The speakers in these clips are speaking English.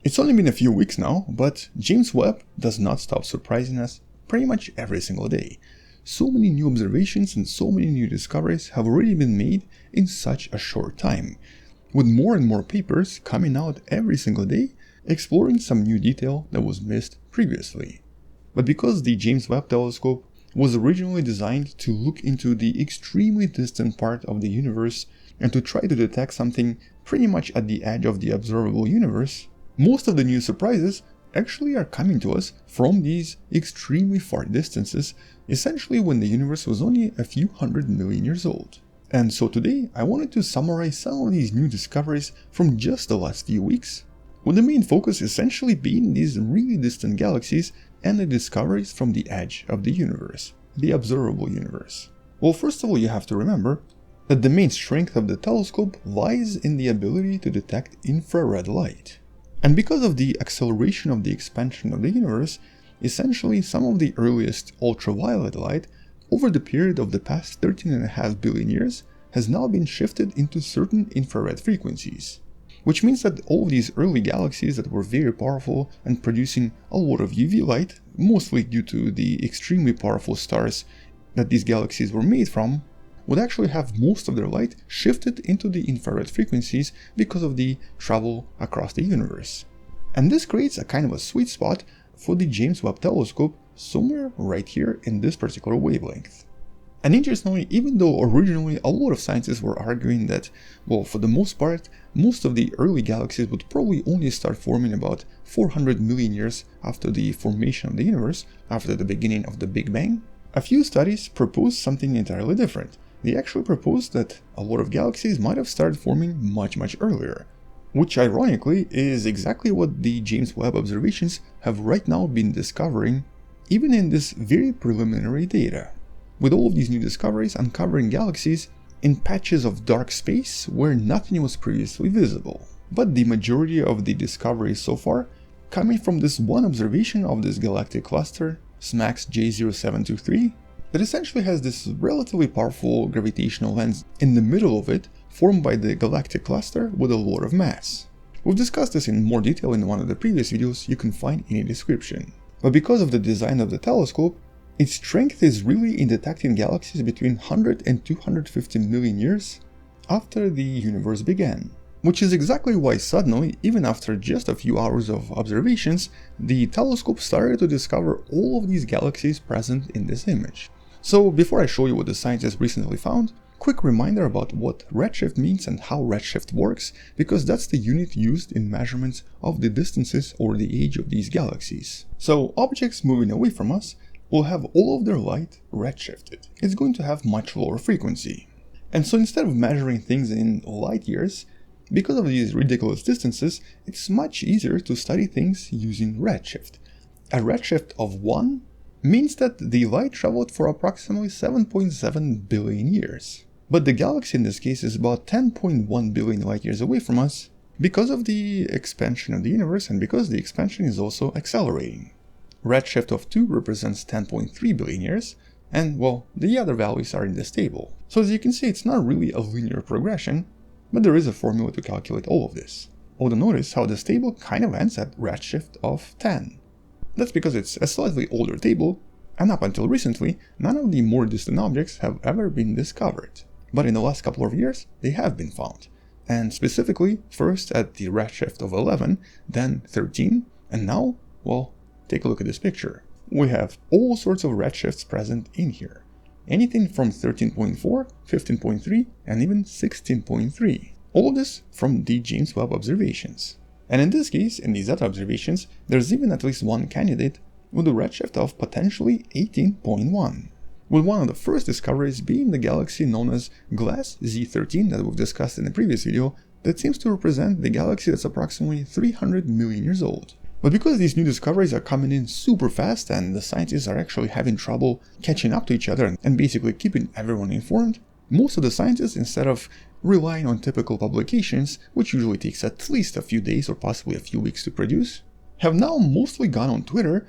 It's only been a few weeks now, but James Webb does not stop surprising us pretty much every single day. So many new observations and so many new discoveries have already been made in such a short time, with more and more papers coming out every single day exploring some new detail that was missed previously. But because the James Webb telescope was originally designed to look into the extremely distant part of the universe and to try to detect something pretty much at the edge of the observable universe, most of the new surprises actually are coming to us from these extremely far distances, essentially when the universe was only a few 100 million years old. And so today I wanted to summarize some of these new discoveries from just the last few weeks, with the main focus essentially being these really distant galaxies and the discoveries from the edge of the universe, the observable universe. Well, first of all, you have to remember that the main strength of the telescope lies in the ability to detect infrared light. And because of the acceleration of the expansion of the universe, essentially some of the earliest ultraviolet light over the period of the past 13.5 billion years has now been shifted into certain infrared frequencies. Which means that all of these early galaxies that were very powerful and producing a lot of UV light, mostly due to the extremely powerful stars that these galaxies were made from, would actually have most of their light shifted into the infrared frequencies because of the travel across the universe. And this creates a kind of a sweet spot for the James Webb telescope somewhere right here in this particular wavelength. And interestingly, even though originally a lot of scientists were arguing that, well, for the most part, most of the early galaxies would probably only start forming about 400 million years after the formation of the universe, after the beginning of the Big Bang, a few studies proposed something entirely different. They actually proposed that a lot of galaxies might have started forming much earlier, which ironically is exactly what the James Webb observations have right now been discovering, even in this very preliminary data. With all of these new discoveries uncovering galaxies in patches of dark space where nothing was previously visible. But the majority of the discoveries so far coming from this one observation of this galactic cluster, SMACS J0723, that essentially has this relatively powerful gravitational lens in the middle of it, formed by the galactic cluster with a lot of mass. We've discussed this in more detail in one of the previous videos you can find in the description. But because of the design of the telescope, its strength is really in detecting galaxies between 100 and 250 million years after the universe began. Which is exactly why suddenly, even after just a few hours of observations, the telescope started to discover all of these galaxies present in this image. So before I show you what the scientists recently found, quick reminder about what redshift means and how redshift works, because that's the unit used in measurements of the distances or the age of these galaxies. So objects moving away from us will have all of their light redshifted. It's going to have much lower frequency. And so instead of measuring things in light years, because of these ridiculous distances, it's much easier to study things using redshift. A redshift of 1 means that the light traveled for approximately 7.7 billion years. But the galaxy in this case is about 10.1 billion light years away from us because of the expansion of the universe and because the expansion is also accelerating. Redshift of 2 represents 10.3 billion years, and well, the other values are in this table. So as you can see, it's not really a linear progression, but there is a formula to calculate all of this. Although notice how this table kind of ends at redshift of 10. That's because it's a slightly older table, and up until recently, none of the more distant objects have ever been discovered. But in the last couple of years, they have been found. And specifically, first at the redshift of 11, then 13, and now, well, take a look at this picture. We have all sorts of redshifts present in here. Anything from 13.4, 15.3, and even 16.3. All of this from the James Webb observations. And in this case, in these other observations, there's even at least one candidate with a redshift of potentially 18.1. With one of the first discoveries being the galaxy known as Glass Z13 that we've discussed in the previous video, that seems to represent the galaxy that's approximately 300 million years old. But because these new discoveries are coming in super fast and the scientists are actually having trouble catching up to each other and basically keeping everyone informed, most of the scientists, instead of relying on typical publications, which usually takes at least a few days or possibly a few weeks to produce, have now mostly gone on Twitter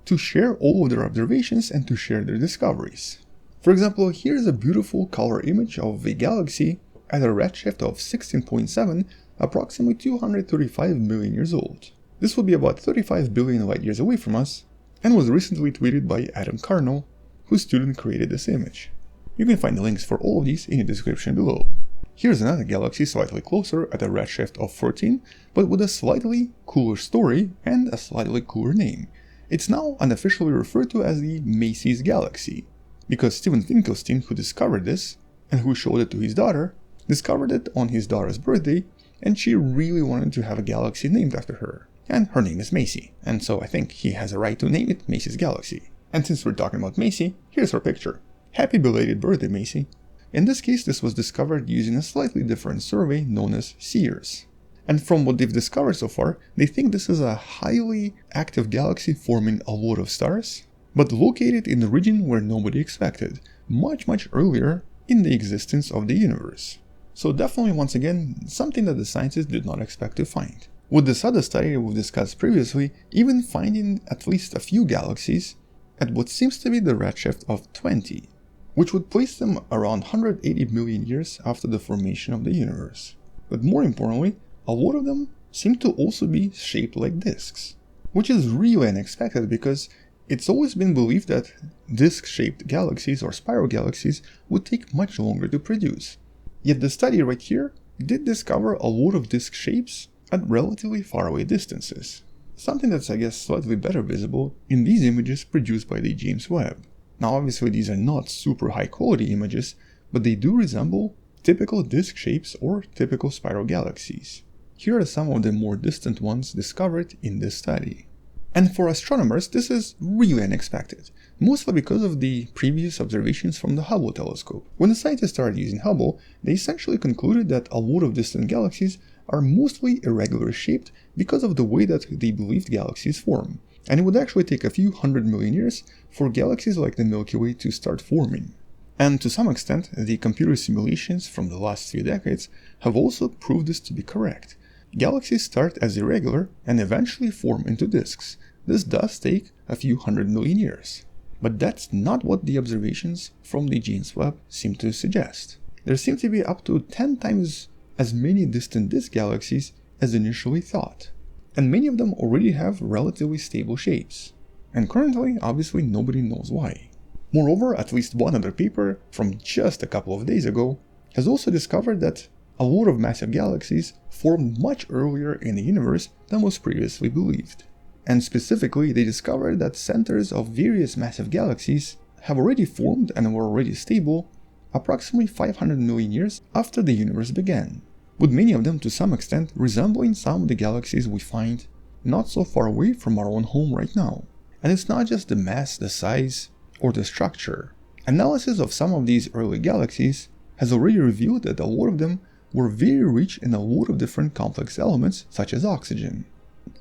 to share all of their observations and to share their discoveries. For example, here's a beautiful color image of a galaxy at a redshift of 16.7, approximately 235 million years old. This would be about 35 billion light years away from us, and was recently tweeted by Anton, whose student created this image. You can find the links for all of these in the description below. Here's another galaxy slightly closer at a redshift of 14, but with a slightly cooler story and a slightly cooler name. It's now unofficially referred to as the Macy's Galaxy, because Stephen Finkelstein, who discovered this, and who showed it to his daughter, discovered it on his daughter's birthday, and she really wanted to have a galaxy named after her. And her name is Macy, and so I think he has a right to name it Macy's Galaxy. And since we're talking about Macy, here's her picture. Happy belated birthday, Macy. In this case, this was discovered using a slightly different survey known as SEERS. And from what they've discovered so far, they think this is a highly active galaxy forming a lot of stars, but located in the region where nobody expected, much earlier in the existence of the universe. So definitely, once again, something that the scientists did not expect to find. With this other study we've discussed previously, even finding at least a few galaxies at what seems to be the redshift of 20, which would place them around 180 million years after the formation of the universe. But more importantly, a lot of them seem to also be shaped like disks, which is really unexpected because it's always been believed that disk-shaped galaxies or spiral galaxies would take much longer to produce. Yet the study right here did discover a lot of disk shapes at relatively faraway distances, something that's I guess slightly better visible in these images produced by the James Webb. Now obviously these are not super high quality images, but they do resemble typical disk shapes or typical spiral galaxies. Here are some of the more distant ones discovered in this study. And for astronomers, this is really unexpected, mostly because of the previous observations from the Hubble telescope. When the scientists started using Hubble, they essentially concluded that a lot of distant galaxies are mostly irregular shaped because of the way that they believed galaxies form, and it would actually take a few 100 million years for galaxies like the Milky Way to start forming. And to some extent, the computer simulations from the last few decades have also proved this to be correct. Galaxies start as irregular and eventually form into disks. This does take a few 100 million years. But that's not what the observations from the James Webb seem to suggest. There seem to be up to 10 times as many distant disk galaxies as initially thought, and many of them already have relatively stable shapes. And currently, obviously, nobody knows why. Moreover, at least one other paper from just a couple of days ago has also discovered that a lot of massive galaxies formed much earlier in the universe than was previously believed. And specifically, they discovered that centers of various massive galaxies have already formed and were already stable approximately 500 million years after the universe began, with many of them to some extent resembling some of the galaxies we find not so far away from our own home right now. And it's not just the mass, the size, or the structure. Analysis of some of these early galaxies has already revealed that a lot of them were very rich in a lot of different complex elements such as oxygen.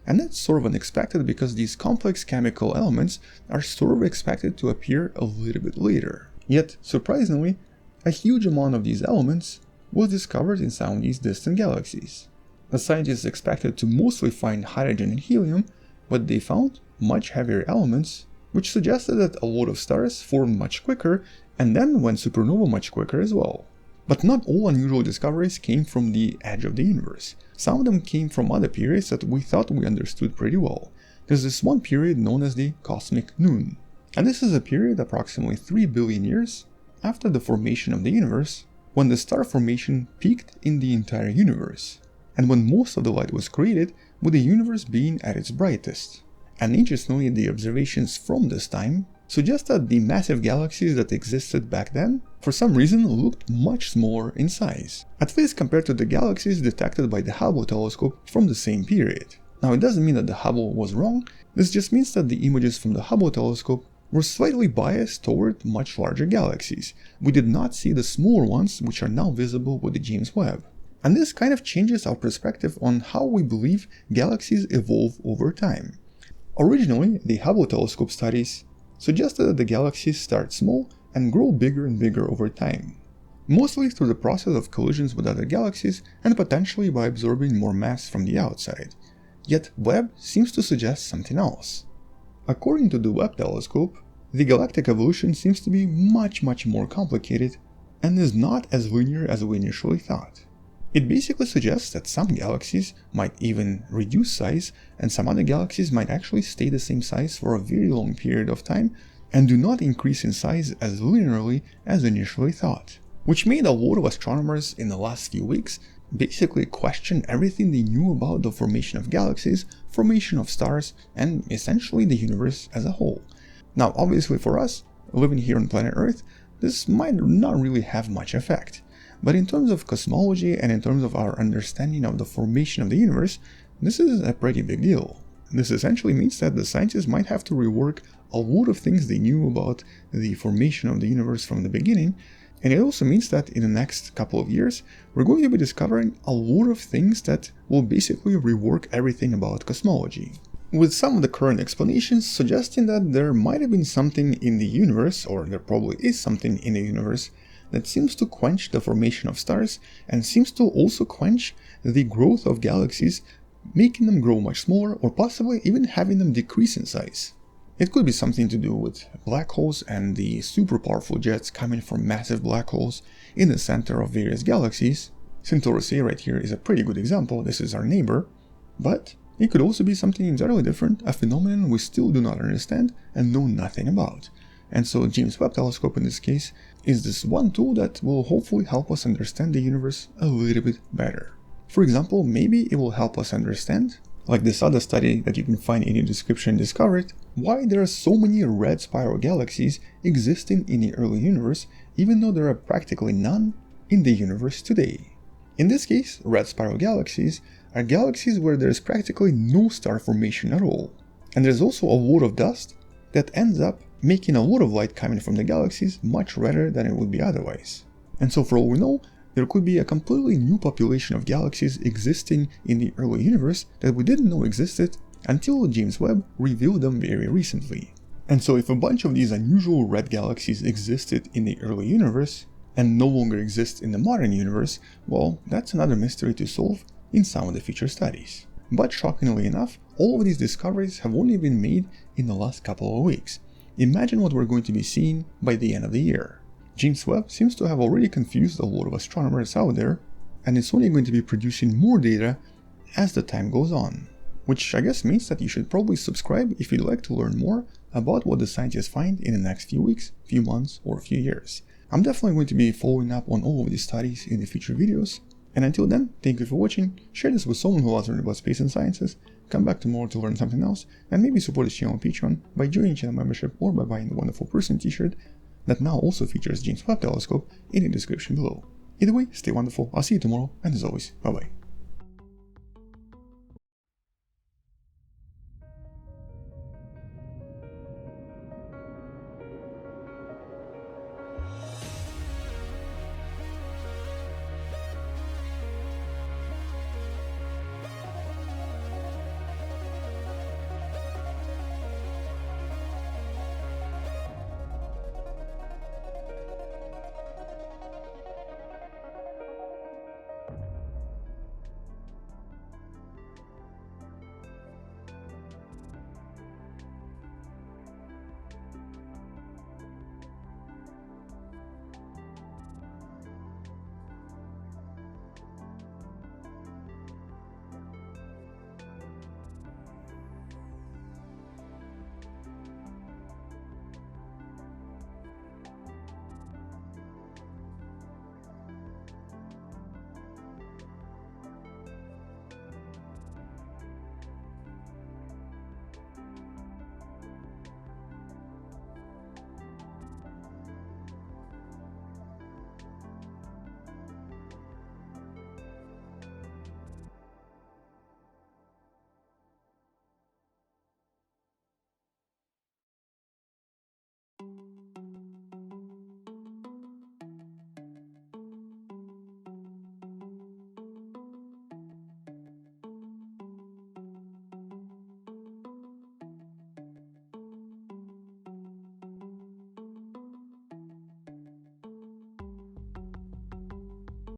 And that's sort of unexpected because these complex chemical elements are sort of expected to appear a little bit later. Yet, surprisingly, a huge amount of these elements was discovered in some of these distant galaxies. The scientists expected to mostly find hydrogen and helium, but they found much heavier elements, which suggested that a lot of stars formed much quicker and then went supernova much quicker as well. But not all unusual discoveries came from the edge of the universe. Some of them came from other periods that we thought we understood pretty well. There's this one period known as the cosmic noon, and this is a period approximately 3 billion years after the formation of the universe, when the star formation peaked in the entire universe, and when most of the light was created, with the universe being at its brightest. And interestingly, the observations from this time suggest that the massive galaxies that existed back then, for some reason, looked much smaller in size, at least compared to the galaxies detected by the Hubble telescope from the same period. Now, it doesn't mean that the Hubble was wrong, this just means that the images from the Hubble telescope were slightly biased toward much larger galaxies. We did not see the smaller ones, which are now visible with the James Webb. And this kind of changes our perspective on how we believe galaxies evolve over time. Originally, the Hubble telescope studies suggested that the galaxies start small and grow bigger and bigger over time, mostly through the process of collisions with other galaxies and potentially by absorbing more mass from the outside. Yet Webb seems to suggest something else. According to the Webb telescope, the galactic evolution seems to be much more complicated and is not as linear as we initially thought. It basically suggests that some galaxies might even reduce size, and some other galaxies might actually stay the same size for a very long period of time and do not increase in size as linearly as initially thought. Which made a lot of astronomers in the last few weeks basically question everything they knew about the formation of galaxies, formation of stars, and essentially the universe as a whole. Now, obviously for us, living here on planet Earth, this might not really have much effect. But in terms of cosmology and in terms of our understanding of the formation of the universe, this is a pretty big deal. This essentially means that the scientists might have to rework a lot of things they knew about the formation of the universe from the beginning, and it also means that in the next couple of years, we're going to be discovering a lot of things that will basically rework everything about cosmology. With some of the current explanations suggesting that there might have been something in the universe, or there probably is something in the universe, that seems to quench the formation of stars and seems to also quench the growth of galaxies, making them grow much smaller or possibly even having them decrease in size. It could be something to do with black holes and the super powerful jets coming from massive black holes in the center of various galaxies. Centaurus A right here is a pretty good example, this is our neighbor, but it could also be something entirely different, a phenomenon we still do not understand and know nothing about. And so James Webb Telescope in this case is this one tool that will hopefully help us understand the universe a little bit better. For example, maybe it will help us understand, like this other study that you can find in the description discovered, why there are so many red spiral galaxies existing in the early universe even though there are practically none in the universe today. In this case, red spiral galaxies are galaxies where there is practically no star formation at all. And there's also a lot of dust that ends up making a lot of light coming from the galaxies much redder than it would be otherwise. And so for all we know, there could be a completely new population of galaxies existing in the early universe that we didn't know existed until James Webb revealed them very recently. And so if a bunch of these unusual red galaxies existed in the early universe and no longer exist in the modern universe, well, that's another mystery to solve in some of the future studies. But shockingly enough, all of these discoveries have only been made in the last couple of weeks. Imagine what we're going to be seeing by the end of the year. James Webb seems to have already confused a lot of astronomers out there, and it's only going to be producing more data as the time goes on. Which I guess means that you should probably subscribe if you'd like to learn more about what the scientists find in the next few weeks, few months, or few years. I'm definitely going to be following up on all of these studies in the future videos, and until then, thank you for watching, share this with someone who loves learning about space and sciences, come back tomorrow to learn something else, and maybe support this channel on Patreon by joining channel membership or by buying the Wonderful Person t-shirt that now also features James Webb Telescope in the description below. Either way, stay wonderful, I'll see you tomorrow, and as always, bye bye.